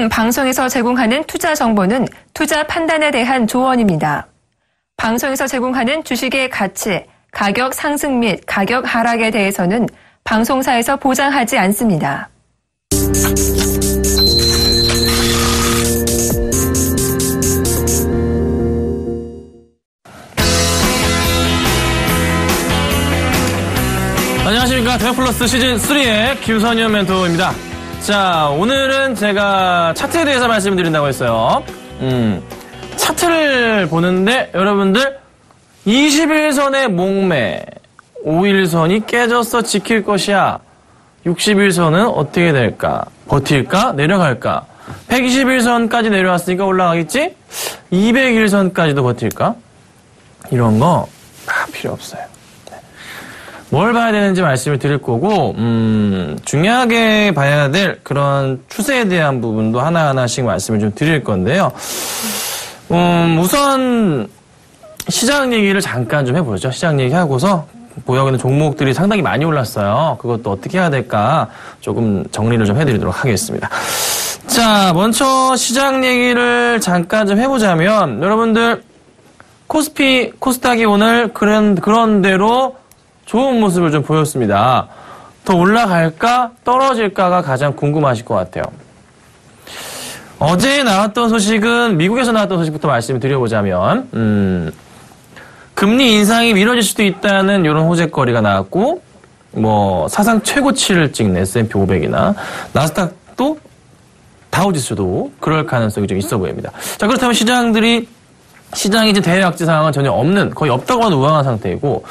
지금 방송에서 제공하는 투자 정보는 투자 판단에 대한 조언입니다. 방송에서 제공하는 주식의 가치, 가격 상승 및 가격 하락에 대해서는 방송사에서 보장하지 않습니다. 안녕하십니까. 대형플러스 시즌3의 김선현 멘토입니다. 자, 오늘은 제가 차트에 대해서 말씀드린다고 했어요. 차트를 보는데 여러분들 21선의 목매 5일선이 깨져서 지킬 것이야. 60일선은 어떻게 될까? 버틸까? 내려갈까? 121선까지 내려왔으니까 올라가겠지? 201선까지도 버틸까? 이런 거 다 필요 없어요. 뭘 봐야 되는지 말씀을 드릴 거고, 중요하게 봐야 될 그런 추세에 대한 부분도 하나하나씩 말씀을 좀 드릴 건데요. 우선 시장 얘기를 잠깐 좀 해보죠. 시장 얘기하고서 보여지는 종목들이 상당히 많이 올랐어요. 그것도 어떻게 해야 될까 조금 정리를 좀 해드리도록 하겠습니다. 자, 먼저 시장 얘기를 잠깐 좀 해보자면, 여러분들 코스피, 코스닥이 오늘 그런 대로 좋은 모습을 좀 보였습니다. 더 올라갈까 떨어질까가 가장 궁금하실 것 같아요. 어제 나왔던 소식은 미국에서 나왔던 소식부터 말씀을 드려보자면 금리 인상이 미뤄질 수도 있다는 이런 호재거리가 나왔고 뭐 사상 최고치를 찍는 S&P 500이나 나스닥도 다우지수도 그럴 가능성이 좀 있어 보입니다. 자, 그렇다면 시장이 이제 대외 악재 상황은 전혀 없는, 거의 없다고 하는 우왕한 상태이고,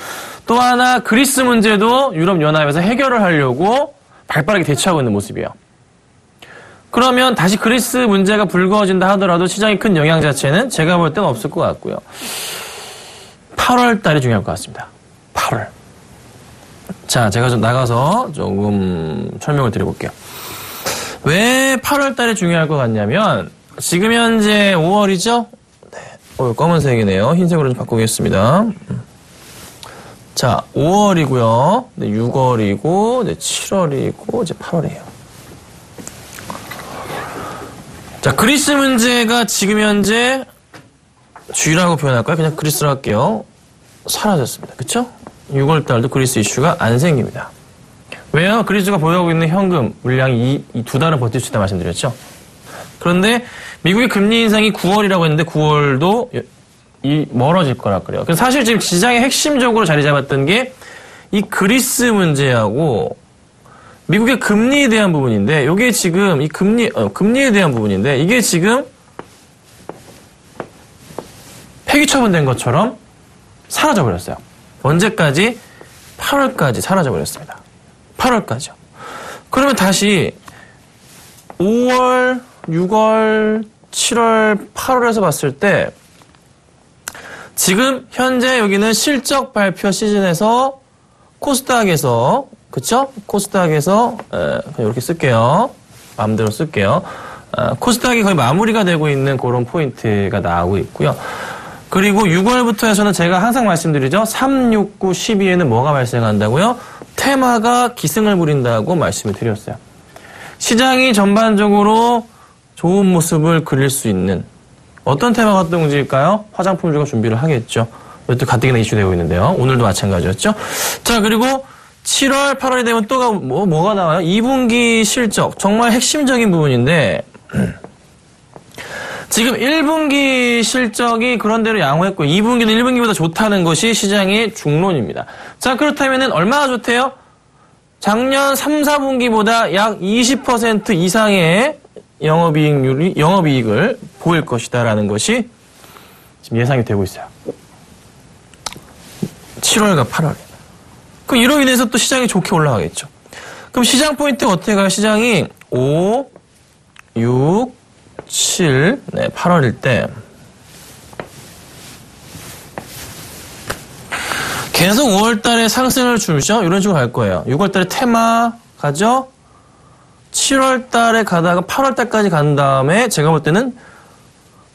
또 하나 그리스 문제도 유럽연합에서 해결을 하려고 발빠르게 대처하고 있는 모습이에요. 그러면 다시 그리스 문제가 불거진다 하더라도 시장이 큰 영향 자체는 제가 볼 때는 없을 것 같고요. 8월 달이 중요할 것 같습니다. 8월. 자, 제가 좀 나가서 조금 설명을 드려볼게요. 왜 8월 달이 중요할 것 같냐면, 지금 현재 5월이죠? 검은색이네요. 흰색으로 좀 바꾸겠습니다. 자, 5월이고요. 6월이고, 7월이고, 이제 8월이에요. 자, 그리스 문제가 지금 현재 주의라고 표현할까요? 그냥 그리스로 할게요. 사라졌습니다. 그쵸? 6월 달도 그리스 이슈가 안 생깁니다. 왜요? 그리스가 보유하고 있는 현금 물량이 이 두 달은 버틸 수 있다 말씀드렸죠? 그런데 미국의 금리 인상이 9월이라고 했는데 9월도 멀어질 거라 그래요. 그래서 사실 지금 시장의 핵심적으로 자리 잡았던 게 이 그리스 문제하고 미국의 금리에 대한 부분인데, 이게 지금 이 금리에 대한 부분인데, 이게 지금 폐기 처분된 것처럼 사라져버렸어요. 언제까지? 8월까지 사라져버렸습니다. 8월까지요. 그러면 다시 5월, 6월, 7월, 8월에서 봤을 때 지금 현재 여기는 실적 발표 시즌에서 코스닥에서, 그쵸? 코스닥에서 이렇게 쓸게요. 마음대로 쓸게요. 코스닥이 거의 마무리가 되고 있는 그런 포인트가 나오고 있고요. 그리고 6월부터 해서는 제가 항상 말씀드리죠. 3, 6, 9, 12에는 뭐가 발생한다고요? 테마가 기승을 부린다고 말씀을 드렸어요. 시장이 전반적으로 좋은 모습을 그릴 수 있는 어떤 테마가 동지일까요? 화장품주가 준비를 하겠죠. 이것도 가뜩이나 이슈되고 있는데요. 오늘도 마찬가지였죠. 자, 그리고 7월, 8월이 되면 또 뭐가 나와요? 2분기 실적. 정말 핵심적인 부분인데 지금 1분기 실적이 그런대로 양호했고 2분기는 1분기보다 좋다는 것이 시장의 중론입니다. 자, 그렇다면 얼마나 좋대요? 작년 3, 4분기보다 약 20% 이상의 영업이익을 보일 것이다라는 것이 지금 예상이 되고 있어요. 7월과 8월. 그럼 이로 인해서 또 시장이 좋게 올라가겠죠. 그럼 시장 포인트가 어떻게 가요? 시장이 5, 6, 7, 8월일 때 계속 5월 달에 상승을 주죠. 이런 식으로 갈 거예요. 6월 달에 테마 가죠. 7월 달에 가다가 8월 달까지 간 다음에 제가 볼 때는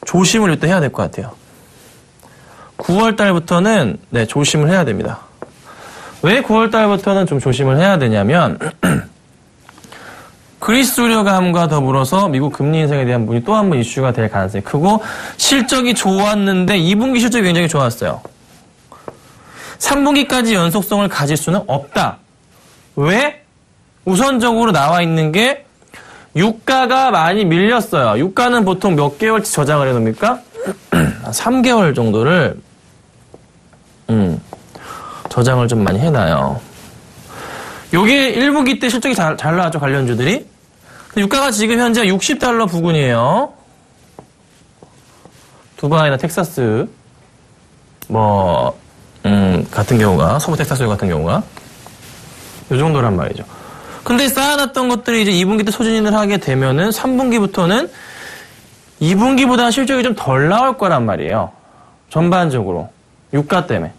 조심을 일단 해야 될 것 같아요. 9월 달부터는 조심을 해야 됩니다. 왜 9월 달부터는 좀 조심을 해야 되냐면 그리스 우려감과 더불어서 미국 금리 인상에 대한 부분이 또 한 번 이슈가 될 가능성이 크고 실적이 좋았는데 2분기 실적이 굉장히 좋았어요. 3분기까지 연속성을 가질 수는 없다. 왜? 우선적으로 나와 있는 게 유가가 많이 밀렸어요. 유가는 보통 몇 개월치 저장을 해놓습니까? 3개월 정도를 저장을 좀 많이 해놔요. 요게 1분기 때 실적이 잘 나왔죠, 관련주들이. 유가가 지금 현재 $60 부근이에요. 두바이나 텍사스, 같은 경우가, 서부 텍사스 같은 경우가. 요 정도란 말이죠. 근데 쌓아놨던 것들이 이제 2분기 때 소진을 하게 되면은 3분기부터는 2분기보다 실적이 좀 덜 나올 거란 말이에요. 전반적으로. 유가 때문에.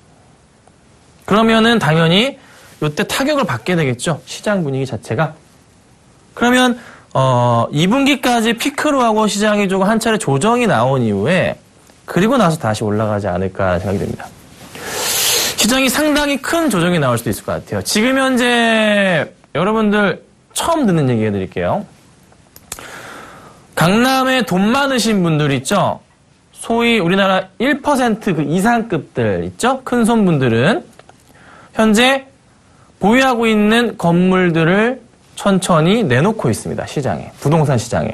그러면은 당연히 요때 타격을 받게 되겠죠. 시장 분위기 자체가. 그러면 2분기까지 피크로 하고 시장이 조금 한 차례 조정이 나온 이후에 그리고 나서 다시 올라가지 않을까 생각이 됩니다. 시장이 상당히 큰 조정이 나올 수도 있을 것 같아요. 지금 현재 여러분들 처음 듣는 얘기 해드릴게요. 강남에 돈 많으신 분들 있죠? 소위 우리나라 1% 그 이상급들 있죠? 큰 손분들은 현재 보유하고 있는 건물들을 천천히 내놓고 있습니다. 시장에. 부동산 시장에.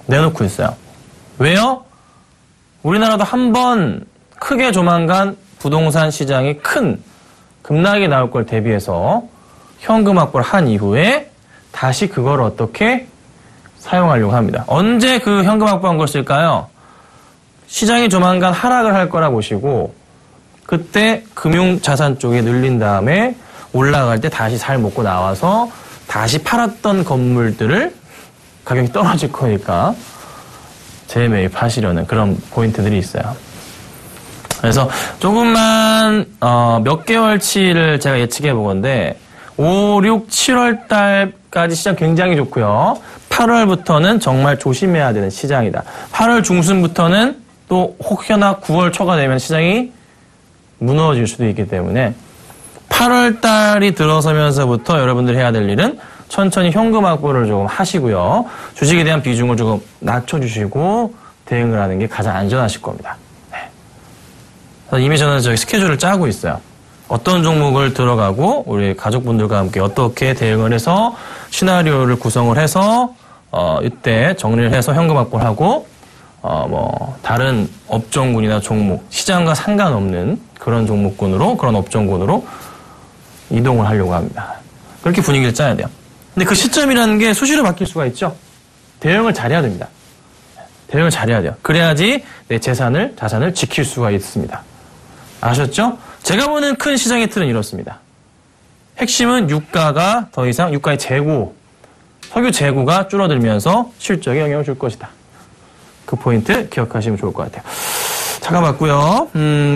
내놓고 있어요. 왜요? 우리나라도 한번 크게 조만간 부동산 시장이 큰 급락이 나올 걸 대비해서 현금 확보를 한 이후에 다시 그걸 어떻게 사용하려고 합니다. 언제 그 현금 확보한 걸 쓸까요? 시장이 조만간 하락을 할 거라 보시고 그때 금융자산 쪽에 늘린 다음에 올라갈 때 다시 잘 먹고 나와서 다시 팔았던 건물들을 가격이 떨어질 거니까 재매입하시려는 그런 포인트들이 있어요. 그래서 조금만 몇 개월치를 제가 예측해 보건데 5, 6, 7월 달까지 시장 굉장히 좋고요. 8월부터는 정말 조심해야 되는 시장이다. 8월 중순부터는 또 혹여나 9월 초가 되면 시장이 무너질 수도 있기 때문에 8월 달이 들어서면서부터 여러분들이 해야 될 일은 천천히 현금 확보를 조금 하시고요. 주식에 대한 비중을 조금 낮춰주시고 대응을 하는 게 가장 안전하실 겁니다. 네. 이미 저는 저희 스케줄을 짜고 있어요. 어떤 종목을 들어가고 우리 가족분들과 함께 어떻게 대응을 해서 시나리오를 구성을 해서 이때 정리를 해서 현금 확보를 하고 다른 업종군이나 종목, 시장과 상관없는 그런 종목군으로, 그런 업종군으로 이동을 하려고 합니다. 그렇게 분위기를 짜야 돼요. 근데 그 시점이라는 게 수시로 바뀔 수가 있죠. 대응을 잘해야 됩니다. 대응을 잘해야 돼요. 그래야지 내 자산을 지킬 수가 있습니다. 아셨죠? 제가 보는 큰 시장의 틀은 이렇습니다. 핵심은 유가가 더 이상, 유가의 재고, 석유 재고가 줄어들면서 실적에 영향을 줄 것이다. 그 포인트 기억하시면 좋을 것 같아요. 잠깐만고요.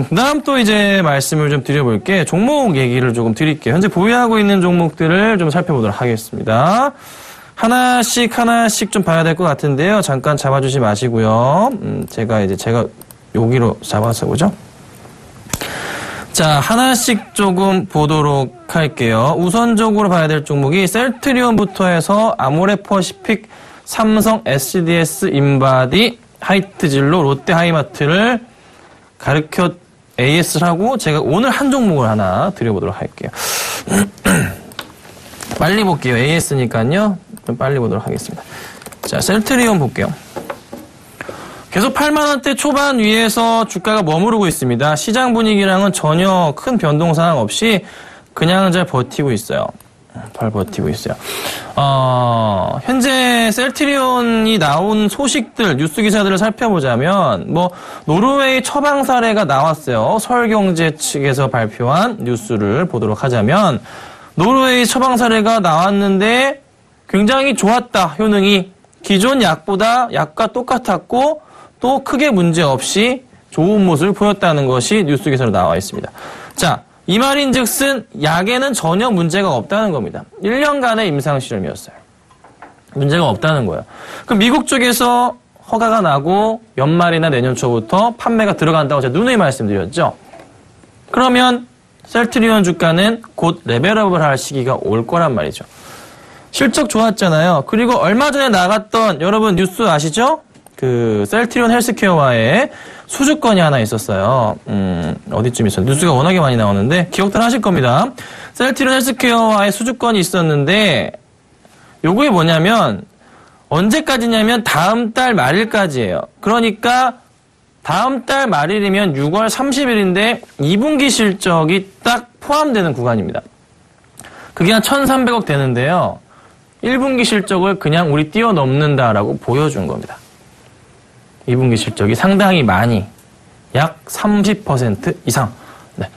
그다음 또 이제 말씀을 좀 드려볼게. 종목 얘기를 조금 드릴게요. 현재 보유하고 있는 종목들을 좀 살펴보도록 하겠습니다. 하나씩 좀 봐야 될 것 같은데요. 잠깐 잡아주지 마시고요. 제가 여기로 잡아서 보죠. 자, 하나씩 조금 보도록 할게요. 우선적으로 봐야 될 종목이 셀트리온부터 해서 아모레퍼시픽, 삼성, SDS, 인바디, 하이트진로, 롯데하이마트를 가르켜 AS를 하고 제가 오늘 한 종목을 하나 드려보도록 할게요. 빨리 볼게요. AS니까요. 좀 빨리 보도록 하겠습니다. 자, 셀트리온 볼게요. 계속 8만원대 초반 위에서 주가가 머무르고 있습니다. 시장 분위기랑은 전혀 큰 변동 사항 없이 그냥 잘 버티고 있어요. 잘 버티고 있어요. 현재 셀트리온이 나온 소식들, 뉴스 기사들을 살펴보자면, 노르웨이 처방 사례가 나왔어요. 서울경제 측에서 발표한 뉴스를 보도록 하자면, 노르웨이 처방 사례가 나왔는데 굉장히 좋았다, 효능이. 기존 약과 똑같았고, 또 크게 문제 없이 좋은 모습을 보였다는 것이 뉴스 기사로 나와 있습니다. 자, 이 말인 즉슨 약에는 전혀 문제가 없다는 겁니다. 1년간의 임상실험이었어요. 문제가 없다는 거예요. 그럼 미국 쪽에서 허가가 나고 연말이나 내년 초부터 판매가 들어간다고 제가 누누이 말씀드렸죠. 그러면 셀트리온 주가는 곧 레벨업을 할 시기가 올 거란 말이죠. 실적 좋았잖아요. 그리고 얼마 전에 나갔던 여러분 뉴스 아시죠? 그 셀트리온 헬스케어와의 수주건이 하나 있었어요. 어디쯤 있었나? 뉴스가 워낙에 많이 나오는데 기억들 하실 겁니다. 셀트리온 헬스케어와의 수주건이 있었는데 요게 뭐냐면 언제까지냐면 다음 달 말일까지예요. 그러니까 다음 달 말일이면 6월 30일인데 2분기 실적이 딱 포함되는 구간입니다. 그게 한 1,300억 되는데요. 1분기 실적을 그냥 우리 뛰어넘는다라고 보여준 겁니다. 2분기 실적이 상당히 많이 약 30% 이상. 네.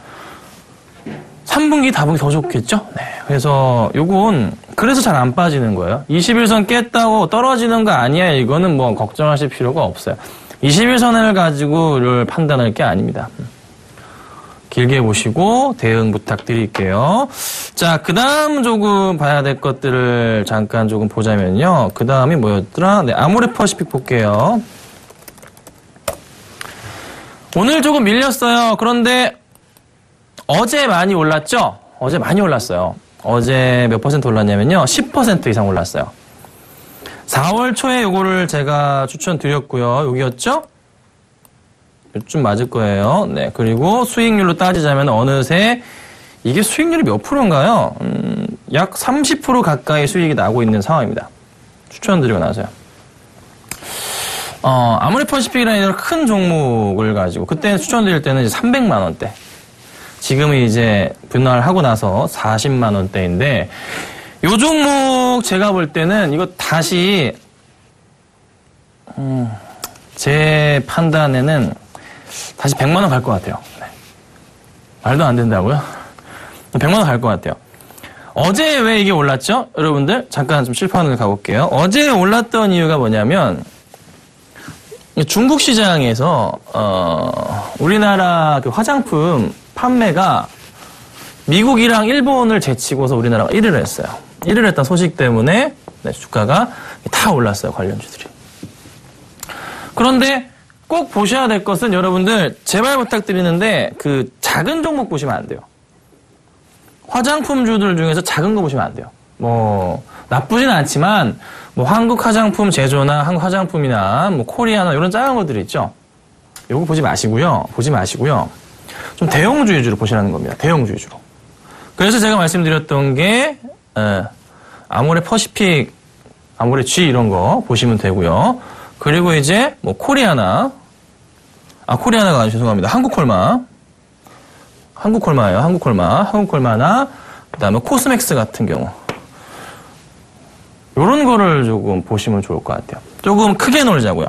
3분기, 4분기 더 좋겠죠? 네. 그래서 요건 그래서 잘 안 빠지는 거예요. 21선 깼다고 떨어지는 거 아니야. 이거는 뭐 걱정하실 필요가 없어요. 21선을 가지고를 판단할 게 아닙니다. 길게 보시고 대응 부탁드릴게요. 자, 그 다음 조금 봐야 될 것들을 잠깐 조금 보자면요. 그 다음이 뭐였더라? 네, 아모레퍼시픽 볼게요. 오늘 조금 밀렸어요. 그런데 어제 많이 올랐죠? 어제 많이 올랐어요. 어제 몇 퍼센트 올랐냐면요. 10% 이상 올랐어요. 4월 초에 요거를 제가 추천드렸고요. 여기였죠? 좀 맞을 거예요. 네. 그리고 수익률로 따지자면 어느새 이게 수익률이 몇 프로인가요? 약 30% 가까이 수익이 나고 있는 상황입니다. 추천드리고 나서요. 아모레퍼시픽이라는 큰 종목을 가지고 그때 추천드릴 때는 이제 300만 원대. 지금은 이제 분할하고 나서 40만 원대인데 요 종목 제가 볼 때는 이거 다시 제 판단에는 다시 100만 원 갈 것 같아요. 네. 말도 안 된다고요? 100만 원 갈 것 같아요. 어제 왜 이게 올랐죠? 여러분들 잠깐 좀 실판을 가볼게요. 어제 올랐던 이유가 뭐냐면 중국 시장에서 우리나라 그 화장품 판매가 미국이랑 일본을 제치고서 우리나라가 1위를 했어요. 1위를 했던 소식 때문에 네, 주가가 다 올랐어요. 관련주들이. 그런데 꼭 보셔야 될 것은 여러분들 제발 부탁드리는데 그 작은 종목 보시면 안 돼요. 화장품주들 중에서 작은 거 보시면 안 돼요. 뭐 나쁘진 않지만 뭐 한국 화장품 제조나 한국 화장품이나 뭐 코리아나 이런 작은 것들이 있죠. 요거 보지 마시고요. 좀 대형주 위주로 보시라는 겁니다. 대형주 위주로. 그래서 제가 말씀드렸던 게 아모레퍼시픽, 아모레G 이런 거 보시면 되고요. 그리고 이제 뭐 코리아나가 아니라 죄송합니다. 한국콜마예요. 한국콜마나 그다음에 코스맥스 같은 경우. 요런 거를 조금 보시면 좋을 것 같아요. 조금 크게 놀자고요.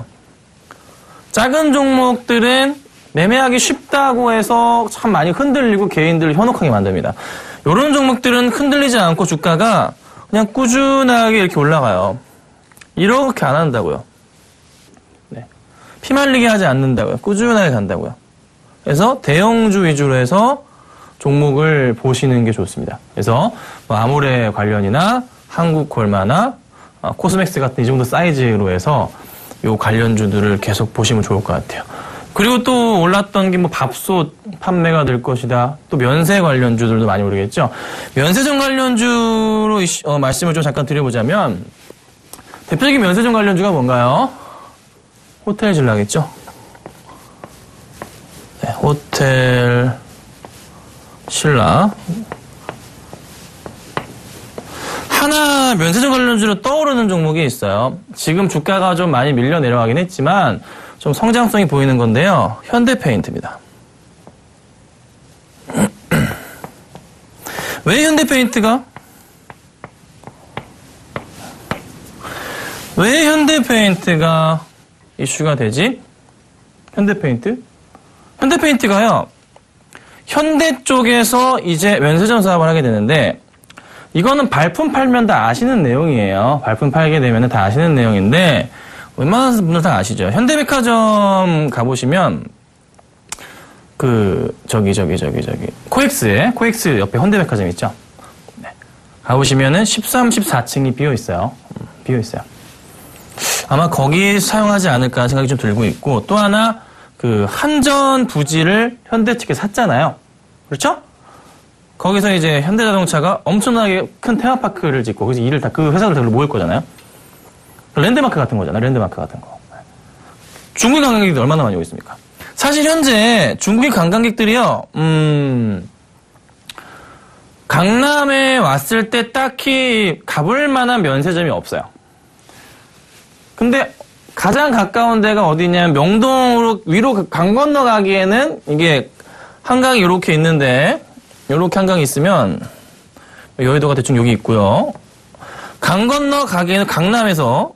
작은 종목들은 매매하기 쉽다고 해서 참 많이 흔들리고 개인들을 현혹하게 만듭니다. 요런 종목들은 흔들리지 않고 주가가 그냥 꾸준하게 이렇게 올라가요. 이렇게 안 한다고요. 네. 피말리게 하지 않는다고요. 꾸준하게 간다고요. 그래서 대형주 위주로 해서 종목을 보시는 게 좋습니다. 그래서 뭐 아모레 관련이나 한국콜마나 코스맥스 같은 이 정도 사이즈로 해서 요 관련주들을 계속 보시면 좋을 것 같아요. 그리고 또 올랐던 게 뭐 밥솥 판매가 될 것이다. 또 면세 관련주들도 많이 오르겠죠. 면세점 관련주로 말씀을 좀 잠깐 드려보자면 대표적인 면세점 관련주가 뭔가요? 호텔 진라겠죠. 네, 호텔 신라. 하나 면세점 관련주로 떠오르는 종목이 있어요. 지금 주가가 좀 많이 밀려 내려가긴 했지만 좀 성장성이 보이는 건데요. 현대페인트입니다. 왜 현대페인트가 이슈가 되지? 현대페인트가요. 현대 쪽에서 이제 면세점 사업을 하게 되는데 이거는 발품 팔면 다 아시는 내용이에요. 발품 팔게 되면 다 아시는 내용인데 웬만한 분들 다 아시죠? 현대백화점 가보시면 코엑스 옆에 현대백화점 있죠? 네. 가보시면은 13, 14층이 비어있어요. 아마 거기 사용하지 않을까 생각이 좀 들고 있고 또 하나 한전 부지를 현대 측에 샀잖아요. 그렇죠? 거기서 이제 현대자동차가 엄청나게 큰 테마파크를 짓고 거기서 일을 다 그 회사들 다 모일 거잖아요. 랜드마크 같은 거잖아요. 랜드마크 같은 거. 중국인 관광객들이 얼마나 많이 오고 있습니까? 사실 현재 중국인 관광객들이요. 강남에 왔을 때 딱히 가볼 만한 면세점이 없어요. 근데 가장 가까운 데가 어디냐면 명동으로 위로 강 건너 가기에는 이게 한강이 이렇게 있는데 이렇게 한강이 있으면 여의도가 대충 여기 있고요. 강 건너 가기에는 강남에서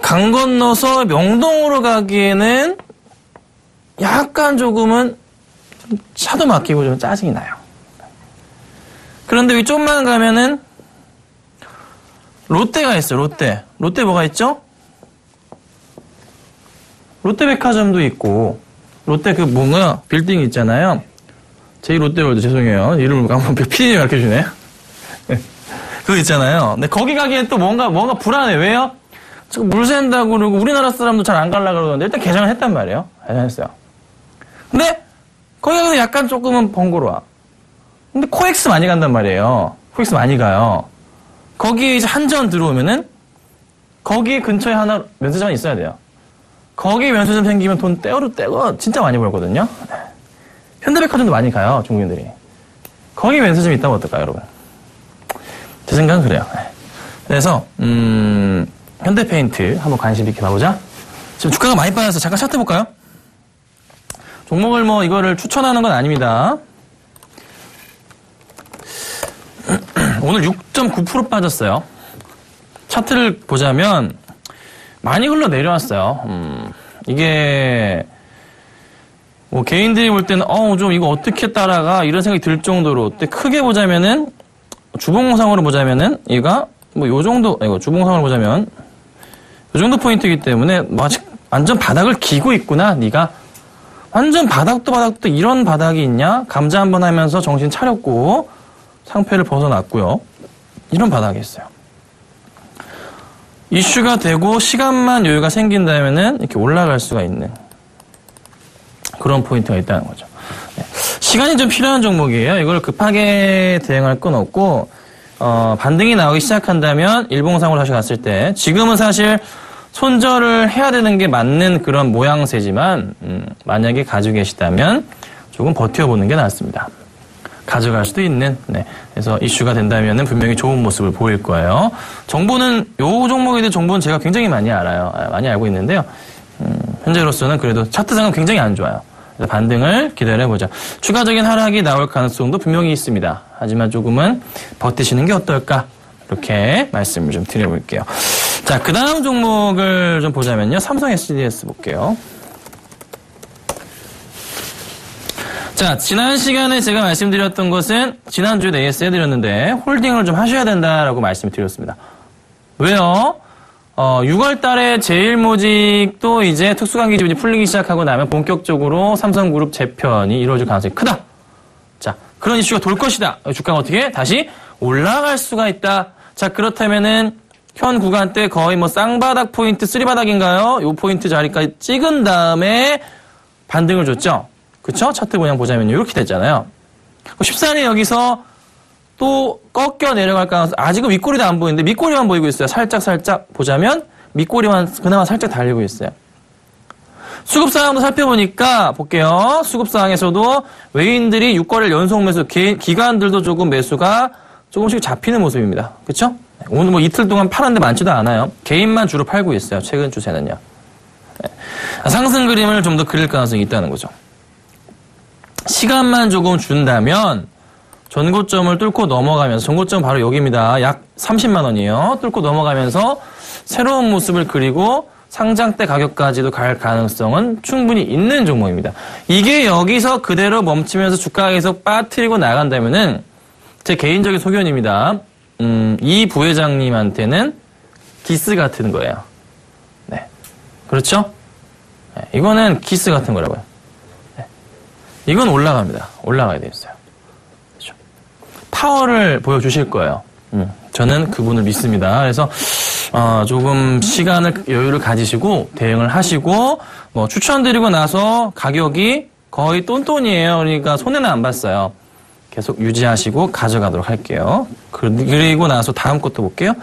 강 건너서 명동으로 가기에는 약간 조금은 차도 막히고 좀 짜증이 나요. 그런데 여기 좀만 가면은 롯데가 있어요. 롯데 뭐가 있죠? 롯데백화점도 있고 롯데 그 뭔가 빌딩 있잖아요. 제2롯데월드 죄송해요. 이름을 한번 PD님이 가르쳐주네. 그거 있잖아요. 근데 거기 가기엔 또 뭔가 불안해. 왜요? 지금 물 샌다고 그러고 우리나라 사람도 잘 안 가려고 그러는데 일단 개장을 했단 말이에요. 개장했어요. 근데 거기 가서 약간 조금은 번거로워. 근데 코엑스 많이 간단 말이에요. 코엑스 많이 가요. 거기에 이제 한전 들어오면은 거기 근처에 하나 면세점이 있어야 돼요. 거기 면세점 생기면 돈 떼고 진짜 많이 벌거든요. 현대백화점도 많이 가요, 중국인들이. 거기 면세점이 있다면 어떨까요, 여러분? 제 생각은 그래요. 그래서 현대페인트 한번 관심 있게 봐보자. 지금 주가가 많이 빠져서 잠깐 차트 볼까요? 종목을 이거를 추천하는 건 아닙니다. 오늘 6.9% 빠졌어요. 차트를 보자면 많이 흘러내려왔어요. 이게 개인들이 볼 때는 좀 이거 어떻게 따라가 이런 생각이 들 정도로 크게 보자면은 주봉상으로 보자면은 얘가 요 정도 주봉상으로 보자면 요 정도 포인트이기 때문에 아직 완전 바닥을 기고 있구나. 네가 완전 바닥도 이런 바닥이 있냐? 감자 한번 하면서 정신 차렸고 상패를 벗어났고요. 이런 바닥이 있어요. 이슈가 되고 시간만 여유가 생긴다면은 이렇게 올라갈 수가 있는 그런 포인트가 있다는 거죠. 네. 시간이 좀 필요한 종목이에요. 이걸 급하게 대응할 건 없고 반등이 나오기 시작한다면 일봉상으로 다시 갔을 때 지금은 사실 손절을 해야 되는 게 맞는 그런 모양새지만 만약에 가지고 계시다면 조금 버텨보는 게 낫습니다. 가져갈 수도 있는. 네. 그래서 이슈가 된다면은 분명히 좋은 모습을 보일 거예요. 정보는 요 종목에 대한 정보는 제가 굉장히 많이 알아요. 많이 알고 있는데요. 현재로서는 그래도 차트상은 굉장히 안 좋아요. 그래서 반등을 기다려보자. 추가적인 하락이 나올 가능성도 분명히 있습니다. 하지만 조금은 버티시는 게 어떨까? 이렇게 말씀을 좀 드려볼게요. 자, 그 다음 종목을 좀 보자면요. 삼성 SDS 볼게요. 자, 지난 시간에 제가 말씀드렸던 것은 지난주에 AS 해드렸는데 홀딩을 좀 하셔야 된다라고 말씀드렸습니다. 왜요? 6월 달에 제일모직도 이제 특수감기 지분이 풀리기 시작하고 나면 본격적으로 삼성그룹 재편이 이루어질 가능성이 크다. 자, 그런 이슈가 돌 것이다. 주가가 어떻게? 다시 올라갈 수가 있다. 자, 그렇다면은 현 구간대 거의 쌍바닥 포인트, 쓰리바닥인가요? 요 포인트 자리까지 찍은 다음에 반등을 줬죠. 그쵸? 차트 모양 보자면 이렇게 됐잖아요. 쉽사리 여기서 또 꺾여 내려갈 가능성, 아직은 윗꼬리도 안 보이는데 밑꼬리만 보이고 있어요. 살짝 보자면 밑꼬리만 그나마 살짝 달리고 있어요. 수급 상황도 살펴보니까 볼게요. 수급 상황에서도 외인들이 6거래일 연속 매수, 기관들도 조금 매수가 조금씩 잡히는 모습입니다. 그쵸? 오늘 이틀 동안 팔았는데 많지도 않아요. 개인만 주로 팔고 있어요. 최근 추세는요. 네. 상승 그림을 좀 더 그릴 가능성이 있다는 거죠. 시간만 조금 준다면 전고점을 뚫고 넘어가면서, 전고점 바로 여기입니다. 약 30만 원이에요. 뚫고 넘어가면서 새로운 모습을 그리고 상장 때 가격까지도 갈 가능성은 충분히 있는 종목입니다. 이게 여기서 그대로 멈추면서 주가가 계속 빠뜨리고 나간다면은 제 개인적인 소견입니다. 이 부회장님한테는 기스 같은 거예요. 네. 그렇죠? 네. 이거는 기스 같은 거라고요. 네. 이건 올라갑니다. 올라가야 되겠어요. 그렇죠? 파워를 보여주실 거예요. 저는 그분을 믿습니다. 그래서 조금 시간을, 여유를 가지시고 대응을 하시고, 추천드리고 나서 가격이 거의 똔똔이에요. 그러니까 손해는 안 봤어요. 계속 유지하시고 가져가도록 할게요. 그리고 나서 다음 것도 볼게요.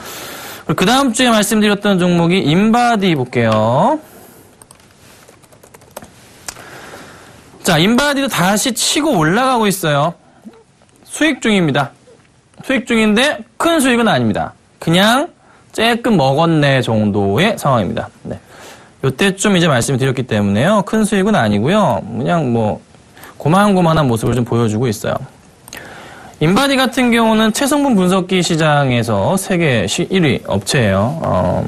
그 다음 주에 말씀드렸던 종목이 인바디 볼게요. 자, 인바디도 다시 치고 올라가고 있어요. 수익 중입니다. 수익 중인데 큰 수익은 아닙니다. 그냥 쬐끔 먹었네 정도의 상황입니다. 네. 요때쯤 이제 말씀드렸기 때문에요. 큰 수익은 아니고요. 그냥 뭐 고만고만한 모습을 좀 보여주고 있어요. 인바디 같은 경우는 체성분 분석기 시장에서 세계 1위 업체예요.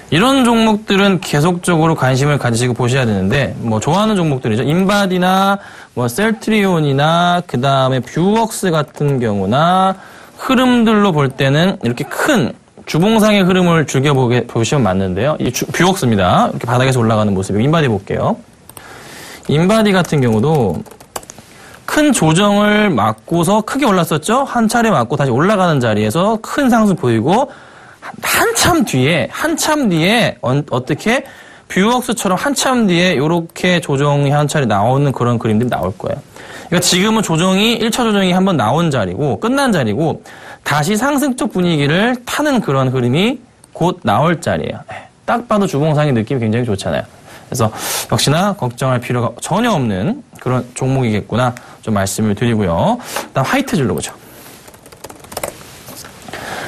이런 종목들은 계속적으로 관심을 가지시고 보셔야 되는데, 뭐 좋아하는 종목들이죠. 인바디나 뭐 셀트리온이나 그 다음에 뷰웍스 같은 경우나 흐름들로 볼 때는 이렇게 큰 주봉상의 흐름을 보시면 맞는데요. 이 뷰웍스입니다. 이렇게 바닥에서 올라가는 모습이고, 인바디 볼게요. 인바디 같은 경우도 큰 조정을 맞고서 크게 올랐었죠? 한 차례 맞고 다시 올라가는 자리에서 큰 상승 보이고, 한참 뒤에 어떻게 뷰웍스처럼 한참 뒤에 이렇게 조정이 한 차례 나오는 그런 그림들이 나올 거예요. 그러니까 지금은 1차 조정이 한번 나온 자리고, 끝난 자리고, 다시 상승적 분위기를 타는 그런 흐름이 곧 나올 자리예요. 딱 봐도 주봉상의 느낌이 굉장히 좋잖아요. 그래서 역시나 걱정할 필요가 전혀 없는 그런 종목이겠구나 좀 말씀을 드리고요. 다음 하이트 진로 보죠.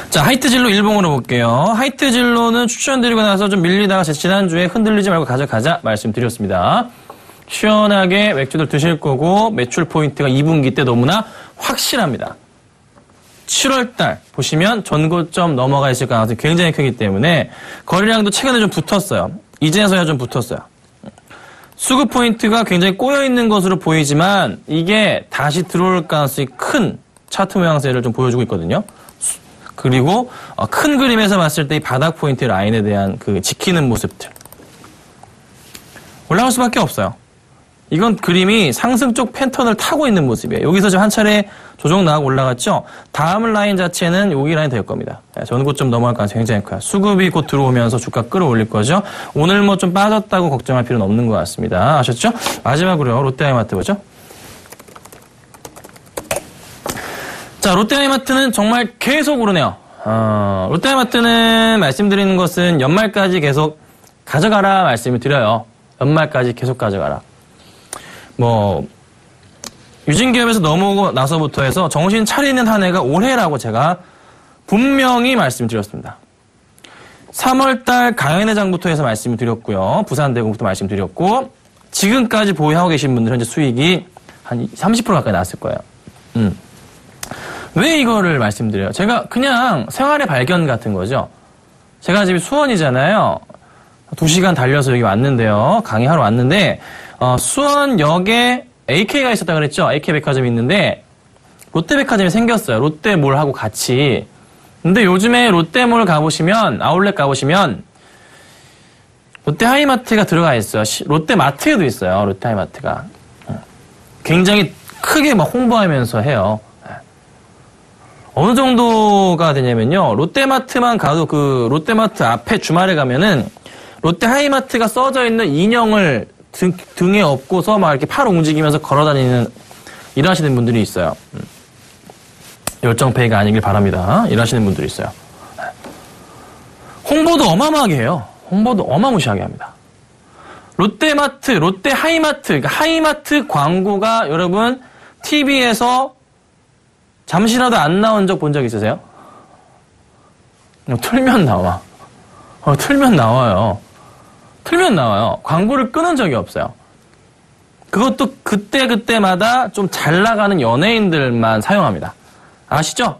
자, 하이트 진로 일봉으로 볼게요. 하이트 진로는 추천드리고 나서 좀 밀리다가 지난주에 흔들리지 말고 가져가자 말씀드렸습니다. 시원하게 맥주들 드실 거고 매출 포인트가 2분기 때 너무나 확실합니다. 7월달 보시면 전고점 넘어가 있을 가능성이 굉장히 크기 때문에 거래량도 최근에 좀 붙었어요. 이제서야 좀 붙었어요. 수급 포인트가 굉장히 꼬여있는 것으로 보이지만 이게 다시 들어올 가능성이 큰 차트 모양새를 좀 보여주고 있거든요. 그리고 큰 그림에서 봤을 때 이 바닥 포인트 라인에 대한 그 지키는 모습들. 올라갈 수밖에 없어요. 이건 그림이 상승 쪽 패턴을 타고 있는 모습이에요. 여기서 지금 한 차례 조정 나가고 올라갔죠? 다음 라인 자체는 여기 라인 될 겁니다. 전고점 넘어갈 가능성이 굉장히 커요. 수급이 곧 들어오면서 주가 끌어올릴 거죠. 오늘 뭐 좀 빠졌다고 걱정할 필요는 없는 것 같습니다. 아셨죠? 마지막으로요. 롯데하이마트 보죠. 자, 롯데하이마트는 정말 계속 오르네요. 롯데하이마트는 말씀드리는 것은 연말까지 계속 가져가라 말씀을 드려요. 연말까지 계속 가져가라. 뭐 유진기업에서 넘어오고 나서부터 해서 정신 차리는 한 해가 올해라고 제가 분명히 말씀드렸습니다. 3월달 가연회장부터 해서 말씀을 드렸고요. 부산대공부터 말씀드렸고 지금까지 보유하고 계신 분들 현재 수익이 한 30% 가까이 나왔을 거예요. 왜 이거를 말씀드려요? 제가 그냥 생활의 발견 같은 거죠. 제가 집이 수원이잖아요. 2시간 달려서 여기 왔는데요. 강의하러 왔는데 수원역에 AK가 있었다 그랬죠? AK 백화점이 있는데 롯데백화점이 생겼어요. 롯데몰하고 같이. 근데 요즘에 롯데몰 가보시면 아울렛 가보시면 롯데하이마트가 들어가 있어요. 롯데마트에도 있어요. 롯데하이마트가. 굉장히 크게 막 홍보하면서 해요. 어느 정도가 되냐면요. 롯데마트만 가도 그 롯데마트 앞에 주말에 가면은 롯데하이마트가 써져 있는 인형을 등에 업고서 막 이렇게 팔 움직이면서 걸어다니는 일하시는 분들이 있어요. 열정페이가 아니길 바랍니다. 일하시는 분들이 있어요. 홍보도 어마어마하게 해요. 홍보도 어마무시하게 합니다. 롯데마트, 롯데하이마트, 그러니까 하이마트 광고가 여러분 TV에서 잠시라도 안 나온 적 본 적 있으세요? 틀면 나와. 틀면 나와요. 틀면 나와요. 광고를 끄는 적이 없어요. 그것도 그때그때마다 좀 잘 나가는 연예인들만 사용합니다. 아시죠?